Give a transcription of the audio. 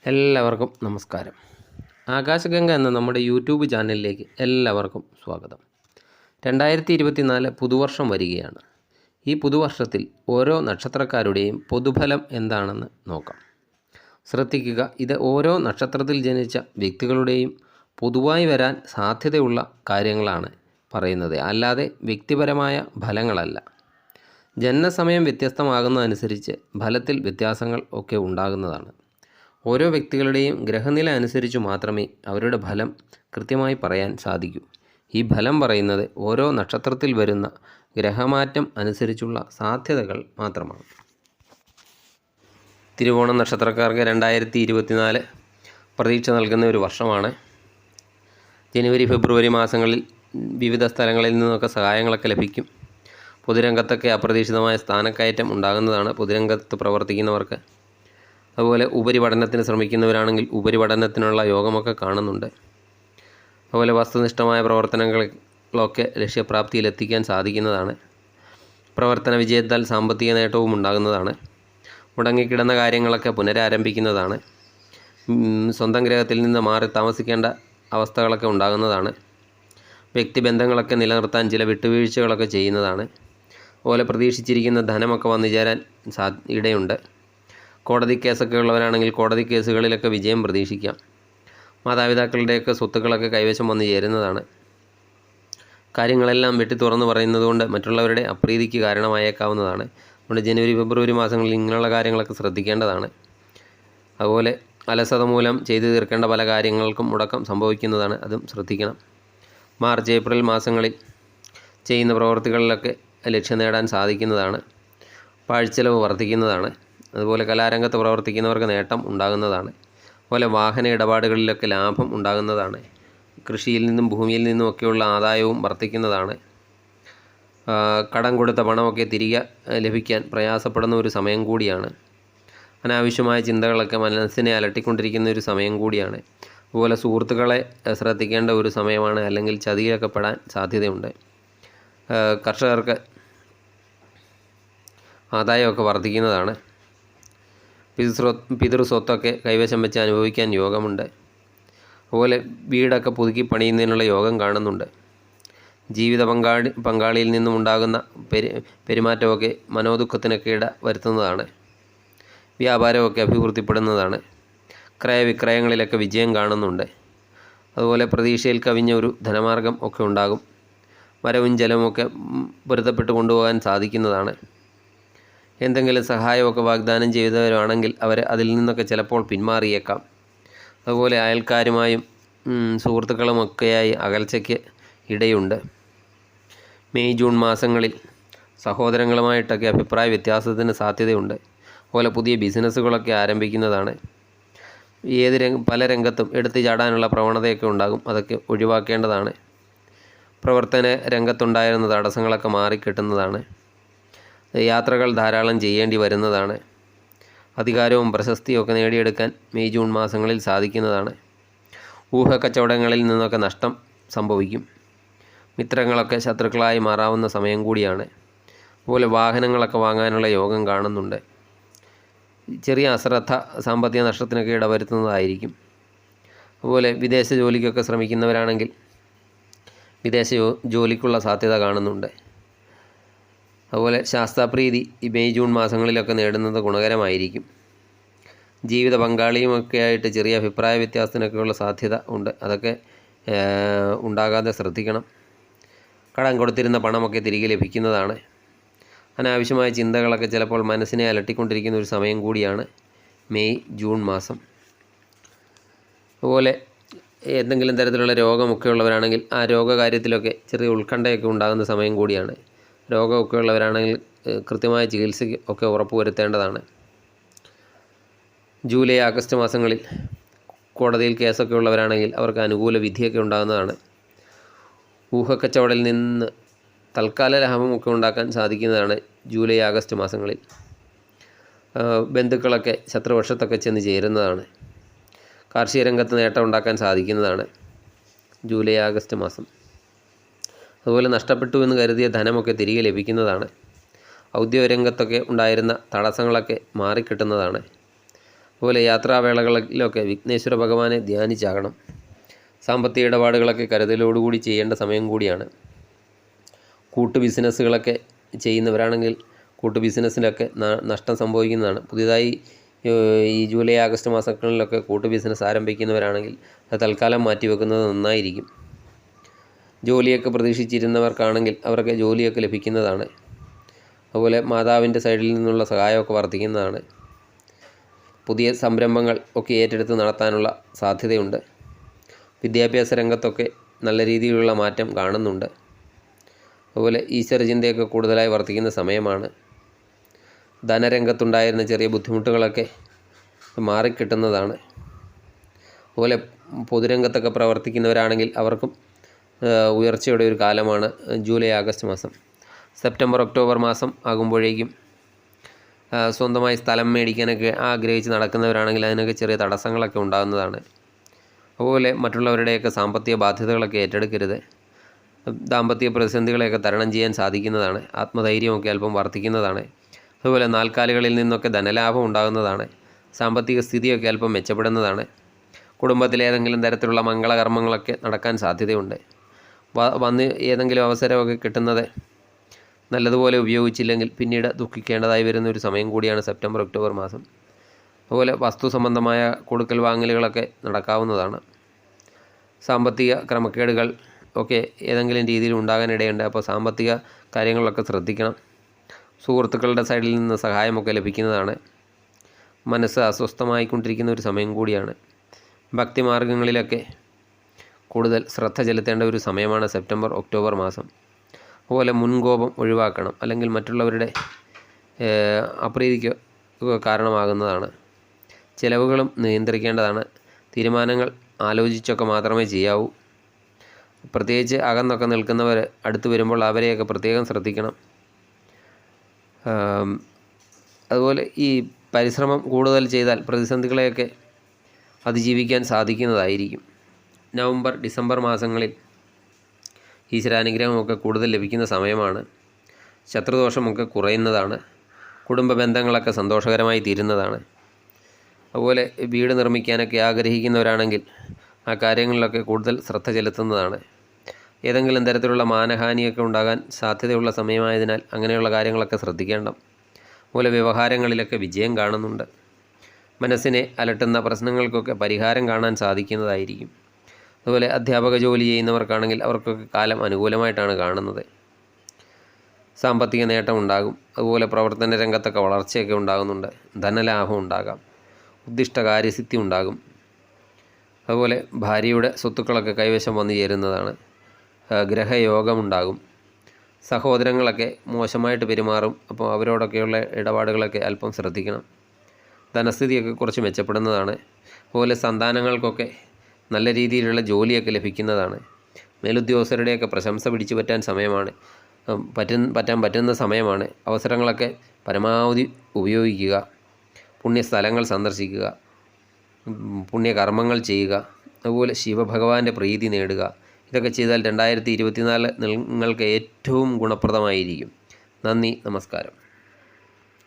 എല്ലാവർക്കും നമസ്കാരം. ആകാശഗംഗ എന്ന നമ്മുടെ യൂട്യൂബ് ചാനലിലേക്ക് എല്ലാവർക്കും സ്വാഗതം. 2024 പുതുവർഷം വരികയാണ്. ഈ പുതുവർഷത്തിൽ ഓരോ നക്ഷത്രക്കാരുടെയും പൊതുഫലം എന്താണെന്ന് നോക്കാം. ശ്രദ്ധിക്കുക, ഇത് ഓരോ നക്ഷത്രത്തിൽ ജനിച്ച വ്യക്തികളുടെയും പൊതുവായി വരാൻ സാധ്യതയുള്ള കാര്യങ്ങളാണ് പറയുന്നത്, അല്ലാതെ വ്യക്തിപരമായ ഫലങ്ങളല്ല. ജനനസമയം വ്യത്യസ്തമാകുന്നതനുസരിച്ച് ഫലത്തിൽ വ്യത്യാസങ്ങൾ ഒക്കെ ഉണ്ടാകുന്നതാണ്. ഓരോ വ്യക്തികളുടെയും ഗ്രഹനില അനുസരിച്ച് മാത്രമേ അവരുടെ ഫലം കൃത്യമായി പറയാൻ സാധിക്കൂ. ഈ ഫലം പറയുന്നത് ഓരോ നക്ഷത്രത്തിൽ വരുന്ന ഗ്രഹമാറ്റം അനുസരിച്ചുള്ള സാധ്യതകൾ മാത്രമാണ്. തിരുവോണം നക്ഷത്രക്കാർക്ക് 2024 പ്രതീക്ഷ നൽകുന്ന ഒരു വർഷമാണ്. ജനുവരി ഫെബ്രുവരി മാസങ്ങളിൽ വിവിധ സ്ഥലങ്ങളിൽ നിന്നൊക്കെ സഹായങ്ങളൊക്കെ ലഭിക്കും. പൊതുരംഗത്തൊക്കെ അപ്രതീക്ഷിതമായ സ്ഥാനക്കയറ്റം ഉണ്ടാകുന്നതാണ് പൊതുരംഗത്ത് പ്രവർത്തിക്കുന്നവർക്ക്. അതുപോലെ ഉപരിപഠനത്തിന് ശ്രമിക്കുന്നവരാണെങ്കിൽ ഉപരിപഠനത്തിനുള്ള യോഗമൊക്കെ കാണുന്നുണ്ട്. അതുപോലെ വസ്തുനിഷ്ഠമായ പ്രവർത്തനങ്ങളൊക്കെ ലക്ഷ്യപ്രാപ്തിയിലെത്തിക്കാൻ സാധിക്കുന്നതാണ്. പ്രവർത്തന വിജയത്താൽ സാമ്പത്തിക നേട്ടവും ഉണ്ടാകുന്നതാണ്. മുടങ്ങിക്കിടന്ന കാര്യങ്ങളൊക്കെ പുനരാരംഭിക്കുന്നതാണ്. സ്വന്തം ഗ്രഹത്തിൽ നിന്ന് മാറി താമസിക്കേണ്ട അവസ്ഥകളൊക്കെ ഉണ്ടാകുന്നതാണ്. വ്യക്തിബന്ധങ്ങളൊക്കെ നിലനിർത്താൻ ചില വിട്ടുവീഴ്ചകളൊക്കെ ചെയ്യുന്നതാണ്. അതുപോലെ പ്രതീക്ഷിച്ചിരിക്കുന്ന ധനമൊക്കെ വന്നു ചേരാൻ ഇടയുണ്ട്. കോടതി കേസൊക്കെ ഉള്ളവരാണെങ്കിൽ കോടതി കേസുകളിലൊക്കെ വിജയം പ്രതീക്ഷിക്കാം. മാതാപിതാക്കളുടെയൊക്കെ സ്വത്തുക്കളൊക്കെ കൈവശം വന്നു ചേരുന്നതാണ്. കാര്യങ്ങളെല്ലാം വെട്ടി തുറന്നു പറയുന്നതുകൊണ്ട് മറ്റുള്ളവരുടെ അപ്രീതിക്ക് കാരണമായേക്കാവുന്നതാണ്. അതുകൊണ്ട് ജനുവരി ഫെബ്രുവരി മാസങ്ങളിൽ ഇങ്ങനെയുള്ള കാര്യങ്ങളൊക്കെ ശ്രദ്ധിക്കേണ്ടതാണ്. അതുപോലെ അലസത മൂലം ചെയ്തു തീർക്കേണ്ട പല കാര്യങ്ങൾക്കും മുടക്കം സംഭവിക്കുന്നതാണ്, അതും ശ്രദ്ധിക്കണം. മാർച്ച് ഏപ്രിൽ മാസങ്ങളിൽ ചെയ്യുന്ന പ്രവൃത്തികളിലൊക്കെ ലക്ഷ്യം നേടാൻ സാധിക്കുന്നതാണ്. പാഴ്ചെലവ് വർദ്ധിക്കുന്നതാണ്. അതുപോലെ കലാരംഗത്ത് പ്രവർത്തിക്കുന്നവർക്ക് നേട്ടം ഉണ്ടാകുന്നതാണ്. അതുപോലെ വാഹന ഇടപാടുകളിലൊക്കെ ലാഭം ഉണ്ടാകുന്നതാണ്. കൃഷിയിൽ നിന്നും ഭൂമിയിൽ നിന്നുമൊക്കെയുള്ള ആദായവും വർദ്ധിക്കുന്നതാണ്. കടം കൊടുത്ത പണമൊക്കെ തിരികെ ലഭിക്കാൻ പ്രയാസപ്പെടുന്ന ഒരു സമയം കൂടിയാണ്. അനാവശ്യമായ ചിന്തകളൊക്കെ മനസ്സിനെ അലട്ടിക്കൊണ്ടിരിക്കുന്ന ഒരു സമയം കൂടിയാണ്. അതുപോലെ സുഹൃത്തുക്കളെ ശ്രദ്ധിക്കേണ്ട ഒരു സമയമാണ്, അല്ലെങ്കിൽ ചതിയിലൊക്കെ പെടാൻ സാധ്യതയുണ്ട്. കർഷകർക്ക് ആദായമൊക്കെ വർദ്ധിക്കുന്നതാണ്. പിതൃസ്വത്തൊക്കെ കൈവശം വെച്ച് അനുഭവിക്കാൻ യോഗമുണ്ട്. അതുപോലെ വീടൊക്കെ പുതുക്കി പണിയുന്നതിനുള്ള യോഗം കാണുന്നുണ്ട്. ജീവിത പങ്കാളിയിൽ നിന്നും ഉണ്ടാകുന്ന പെരുമാറ്റമൊക്കെ മനോദുഃഖത്തിനൊക്കെ ഇട വരുത്തുന്നതാണ്. വ്യാപാരമൊക്കെ അഭിവൃദ്ധിപ്പെടുന്നതാണ്. ക്രയവിക്രയങ്ങളിലൊക്കെ വിജയം കാണുന്നുണ്ട്. അതുപോലെ പ്രതീക്ഷയിൽ കവിഞ്ഞ ഒരു ധനമാർഗം ഒക്കെ ഉണ്ടാകും. വരവും ജലവുമൊക്കെ പൊരുത്തപ്പെട്ട് കൊണ്ടുപോകാൻ സാധിക്കുന്നതാണ്. എന്തെങ്കിലും സഹായമൊക്കെ വാഗ്ദാനം ചെയ്തവരാണെങ്കിൽ അവർ അതിൽ നിന്നൊക്കെ ചിലപ്പോൾ പിന്മാറിയേക്കാം. അതുപോലെ അയൽക്കാരുമായും സുഹൃത്തുക്കളുമൊക്കെയായി അകൽച്ചയ്ക്ക് ഇടയുണ്ട്. മെയ് ജൂൺ മാസങ്ങളിൽ സഹോദരങ്ങളുമായിട്ടൊക്കെ അഭിപ്രായ വ്യത്യാസത്തിന് സാധ്യതയുണ്ട്. അതുപോലെ പുതിയ ബിസിനസ്സുകളൊക്കെ ആരംഭിക്കുന്നതാണ്. പല രംഗത്തും എടുത്തു ചാടാനുള്ള പ്രവണതയൊക്കെ ഉണ്ടാകും, അതൊക്കെ ഒഴിവാക്കേണ്ടതാണ്. പ്രവർത്തന രംഗത്തുണ്ടായിരുന്ന തടസ്സങ്ങളൊക്കെ മാറിക്കിട്ടുന്നതാണ്. യാത്രകൾ ധാരാളം ചെയ്യേണ്ടി വരുന്നതാണ്. അധികാരവും പ്രശസ്തിയും ഒക്കെ നേടിയെടുക്കാൻ മെയ് ജൂൺ മാസങ്ങളിൽ സാധിക്കുന്നതാണ്. ഊഹക്കച്ചവടങ്ങളിൽ നിന്നൊക്കെ നഷ്ടം സംഭവിക്കും. മിത്രങ്ങളൊക്കെ ശത്രുക്കളായി മാറാവുന്ന സമയം കൂടിയാണ്. അതുപോലെ വാഹനങ്ങളൊക്കെ വാങ്ങാനുള്ള യോഗം കാണുന്നുണ്ട്. ചെറിയ അശ്രദ്ധ സാമ്പത്തിക നഷ്ടത്തിനൊക്കെ ഇടവരുത്തുന്നതായിരിക്കും. അതുപോലെ വിദേശ ജോലിക്കൊക്കെ ശ്രമിക്കുന്നവരാണെങ്കിൽ വിദേശ ജോലിക്കുള്ള സാധ്യത കാണുന്നുണ്ട്. അതുപോലെ ശാസ്ത്രപ്രീതി ഈ മെയ് ജൂൺ മാസങ്ങളിലൊക്കെ നേടുന്നത് ഗുണകരമായിരിക്കും. ജീവിത പങ്കാളിയുമൊക്കെ ആയിട്ട് ചെറിയ അഭിപ്രായ വ്യത്യാസത്തിനൊക്കെയുള്ള സാധ്യത ഉണ്ട്, അതൊക്കെ ഉണ്ടാകാതെ ശ്രദ്ധിക്കണം. കടം കൊടുത്തിരുന്ന പണമൊക്കെ തിരികെ ലഭിക്കുന്നതാണ്. അനാവശ്യമായ ചിന്തകളൊക്കെ ചിലപ്പോൾ മനസ്സിനെ അലട്ടിക്കൊണ്ടിരിക്കുന്ന ഒരു സമയം കൂടിയാണ് മെയ് ജൂൺ മാസം. അതുപോലെ എന്തെങ്കിലും തരത്തിലുള്ള രോഗമൊക്കെ ഉള്ളവരാണെങ്കിൽ ആ രോഗകാര്യത്തിലൊക്കെ ചെറിയ ഉത്കണ്ഠയൊക്കെ ഉണ്ടാകുന്ന സമയം കൂടിയാണ്. രോഗമൊക്കെ ഉള്ളവരാണെങ്കിൽ കൃത്യമായ ചികിത്സ ഒക്കെ ഉറപ്പുവരുത്തേണ്ടതാണ്. ജൂലൈ ആഗസ്റ്റ് മാസങ്ങളിൽ കോടതിയിൽ കേസൊക്കെ ഉള്ളവരാണെങ്കിൽ അവർക്ക് അനുകൂല വിധിയൊക്കെ ഉണ്ടാകുന്നതാണ്. ഊഹക്കച്ചവടത്തിൽ നിന്ന് തൽക്കാല ലാഭമൊക്കെ ഉണ്ടാക്കാൻ സാധിക്കുന്നതാണ് ജൂലൈ ആഗസ്റ്റ് മാസങ്ങളിൽ. ബന്ധുക്കളൊക്കെ ശത്രുപക്ഷത്തൊക്കെ ചെന്ന് ചേരുന്നതാണ്. കാർഷിക രംഗത്ത് നേട്ടം ഉണ്ടാക്കാൻ സാധിക്കുന്നതാണ് ജൂലൈ ആഗസ്റ്റ് മാസം. അതുപോലെ നഷ്ടപ്പെട്ടു എന്ന് കരുതിയ ധനമൊക്കെ തിരികെ ലഭിക്കുന്നതാണ്. ഔദ്യോഗിക രംഗത്തൊക്കെ ഉണ്ടായിരുന്ന തടസ്സങ്ങളൊക്കെ മാറിക്കിട്ടുന്നതാണ്. അതുപോലെ യാത്രാവേളകളിലൊക്കെ വിഘ്നേശ്വര ഭഗവാനെ ധ്യാനിച്ചാകണം. സാമ്പത്തിക ഇടപാടുകളൊക്കെ കരുതലോടുകൂടി ചെയ്യേണ്ട സമയം കൂടിയാണ്. കൂട്ടു ബിസിനസ്സുകളൊക്കെ ചെയ്യുന്നവരാണെങ്കിൽ കൂട്ടു ബിസിനസ്സിലൊക്കെ നഷ്ടം സംഭവിക്കുന്നതാണ്. പുതിയതായി ഈ ജൂലൈ ആഗസ്റ്റ് മാസങ്ങളിലൊക്കെ കൂട്ടു ബിസിനസ് ആരംഭിക്കുന്നവരാണെങ്കിൽ അത് തൽക്കാലം മാറ്റിവെക്കുന്നത് നന്നായിരിക്കും. ജോലിയൊക്കെ പ്രതീക്ഷിച്ചിരുന്നവർക്കാണെങ്കിൽ അവർക്ക് ജോലിയൊക്കെ ലഭിക്കുന്നതാണ്. അതുപോലെ മാതാവിൻ്റെ സൈഡിൽ നിന്നുള്ള സഹായമൊക്കെ വർദ്ധിക്കുന്നതാണ്. പുതിയ സംരംഭങ്ങൾ ഒക്കെ ഏറ്റെടുത്ത് നടത്താനുള്ള സാധ്യതയുണ്ട്. വിദ്യാഭ്യാസ രംഗത്തൊക്കെ നല്ല രീതിയിലുള്ള മാറ്റം കാണുന്നുണ്ട്. അതുപോലെ ഈശ്വരചിന്തയൊക്കെ കൂടുതലായി വർദ്ധിക്കുന്ന സമയമാണ്. ധനരംഗത്തുണ്ടായിരുന്ന ചെറിയ ബുദ്ധിമുട്ടുകളൊക്കെ മാറിക്കിട്ടുന്നതാണ്. അതുപോലെ പൊതുരംഗത്തൊക്കെ പ്രവർത്തിക്കുന്നവരാണെങ്കിൽ അവർക്കും ഉയർച്ചയുടെ ഒരു കാലമാണ് ജൂലൈ ആഗസ്റ്റ് മാസം. സെപ്റ്റംബർ ഒക്ടോബർ മാസം ആകുമ്പോഴേക്കും സ്വന്തമായി സ്ഥലം മേടിക്കാനൊക്കെ ആഗ്രഹിച്ച് നടക്കുന്നവരാണെങ്കിൽ അതിനൊക്കെ ചെറിയ തടസ്സങ്ങളൊക്കെ ഉണ്ടാകുന്നതാണ്. അതുപോലെ മറ്റുള്ളവരുടെയൊക്കെ സാമ്പത്തിക ബാധ്യതകളൊക്കെ ഏറ്റെടുക്കരുത്. ദാമ്പത്യ പ്രതിസന്ധികളെയൊക്കെ തരണം ചെയ്യാൻ സാധിക്കുന്നതാണ്. ആത്മധൈര്യമൊക്കെ അല്പം വർദ്ധിക്കുന്നതാണ്. അതുപോലെ നാൽക്കാലികളിൽ നിന്നൊക്കെ ധനലാഭം ഉണ്ടാകുന്നതാണ്. സാമ്പത്തിക സ്ഥിതിയൊക്കെ അല്പം മെച്ചപ്പെടുന്നതാണ്. കുടുംബത്തിലേതെങ്കിലും തരത്തിലുള്ള മംഗളകർമ്മങ്ങളൊക്കെ നടക്കാൻ സാധ്യതയുണ്ട്. വന്ന് ഏതെങ്കിലും അവസരമൊക്കെ കിട്ടുന്നത് നല്ലതുപോലെ ഉപയോഗിച്ചില്ലെങ്കിൽ പിന്നീട് ദുഃഖിക്കേണ്ടതായി വരുന്ന ഒരു സമയം കൂടിയാണ് സെപ്റ്റംബർ ഒക്ടോബർ മാസം. അതുപോലെ വസ്തു സംബന്ധമായ കൊടുക്കൽ വാങ്ങലുകളൊക്കെ നടക്കാവുന്നതാണ്. സാമ്പത്തിക ക്രമക്കേടുകൾ ഒക്കെ ഏതെങ്കിലും രീതിയിൽ ഉണ്ടാകാനിടയുണ്ട്. അപ്പോൾ സാമ്പത്തിക കാര്യങ്ങളിലൊക്കെ ശ്രദ്ധിക്കണം. സുഹൃത്തുക്കളുടെ സൈഡിൽ നിന്ന് സഹായമൊക്കെ ലഭിക്കുന്നതാണ്. മനസ്സ് അസ്വസ്ഥമായിക്കൊണ്ടിരിക്കുന്ന ഒരു സമയം കൂടിയാണ്. ഭക്തിമാർഗങ്ങളിലൊക്കെ കൂടുതൽ ശ്രദ്ധ ചെലുത്തേണ്ട ഒരു സമയമാണ് സെപ്റ്റംബർ ഒക്ടോബർ മാസം. അതുപോലെ മുൻകോപം ഒഴിവാക്കണം, അല്ലെങ്കിൽ മറ്റുള്ളവരുടെ അപ്രീതിക്ക് കാരണമാകുന്നതാണ്. ചിലവുകളും നിയന്ത്രിക്കേണ്ടതാണ്. തീരുമാനങ്ങൾ ആലോചിച്ചൊക്കെ മാത്രമേ ചെയ്യാവൂ. പ്രത്യേകിച്ച് അകന്നൊക്കെ നിൽക്കുന്നവർ അടുത്ത് വരുമ്പോൾ അവരെയൊക്കെ പ്രത്യേകം ശ്രദ്ധിക്കണം. അതുപോലെ ഈ പരിശ്രമം കൂടുതൽ ചെയ്താൽ പ്രതിസന്ധികളെയൊക്കെ അതിജീവിക്കാൻ സാധിക്കുന്നതായിരിക്കും. നവംബർ ഡിസംബർ മാസങ്ങളിൽ ഈശ്വരാനുഗ്രഹമൊക്കെ കൂടുതൽ ലഭിക്കുന്ന സമയമാണ്. ശത്രുദോഷമൊക്കെ കുറയുന്നതാണ്. കുടുംബ ബന്ധങ്ങളൊക്കെ സന്തോഷകരമായി തീരുന്നതാണ്. അതുപോലെ വീട് നിർമ്മിക്കാനൊക്കെ ആഗ്രഹിക്കുന്നവരാണെങ്കിൽ ആ കാര്യങ്ങളിലൊക്കെ കൂടുതൽ ശ്രദ്ധ ചെലുത്തുന്നതാണ്. ഏതെങ്കിലും തരത്തിലുള്ള മാനഹാനിയൊക്കെ ഉണ്ടാകാൻ സാധ്യതയുള്ള സമയമായതിനാൽ അങ്ങനെയുള്ള കാര്യങ്ങളൊക്കെ ശ്രദ്ധിക്കേണ്ട. അതുപോലെ വ്യവഹാരങ്ങളിലൊക്കെ വിജയം കാണുന്നുണ്ട്. മനസ്സിനെ അലട്ടുന്ന പ്രശ്നങ്ങൾക്കൊക്കെ പരിഹാരം കാണാൻ സാധിക്കുന്നതായിരിക്കും. അതുപോലെ അധ്യാപക ജോലി ചെയ്യുന്നവർക്കാണെങ്കിൽ അവർക്കൊക്കെ കാലം അനുകൂലമായിട്ടാണ് കാണുന്നത്. സാമ്പത്തിക നേട്ടം ഉണ്ടാകും. അതുപോലെ പ്രവർത്തന രംഗത്തൊക്കെ വളർച്ചയൊക്കെ ഉണ്ടാകുന്നുണ്ട്. ധനലാഭം ഉണ്ടാകാം. ഉദ്ദിഷ്ട കാര്യസിദ്ധി ഉണ്ടാകും. അതുപോലെ ഭാര്യയുടെ സ്വത്തുക്കളൊക്കെ കൈവശം വന്നു ചേരുന്നതാണ്. ഗ്രഹയോഗമുണ്ടാകും. സഹോദരങ്ങളൊക്കെ മോശമായിട്ട് പെരുമാറും. അപ്പോൾ അവരോടൊക്കെയുള്ള ഇടപാടുകളൊക്കെ അല്പം ശ്രദ്ധിക്കണം. ധനസ്ഥിതിയൊക്കെ കുറച്ച് മെച്ചപ്പെടുന്നതാണ്. അതുപോലെ സന്താനങ്ങൾക്കൊക്കെ നല്ല രീതിയിലുള്ള ജോലിയൊക്കെ ലഭിക്കുന്നതാണ്. മേലുദ്യോഗസ്ഥരുടെയൊക്കെ പ്രശംസ പിടിച്ചു പറ്റാൻ സമയമാണ്. പറ്റാൻ പറ്റുന്ന സമയമാണ്. അവസരങ്ങളൊക്കെ പരമാവധി ഉപയോഗിക്കുക. പുണ്യസ്ഥലങ്ങൾ സന്ദർശിക്കുക. പുണ്യകർമ്മങ്ങൾ ചെയ്യുക. അതുപോലെ ശിവഭഗവാന്റെ പ്രീതി നേടുക. ഇതൊക്കെ ചെയ്താൽ 2024 നിങ്ങൾക്ക് ഏറ്റവും ഗുണപ്രദമായിരിക്കും. നന്ദി, നമസ്കാരം.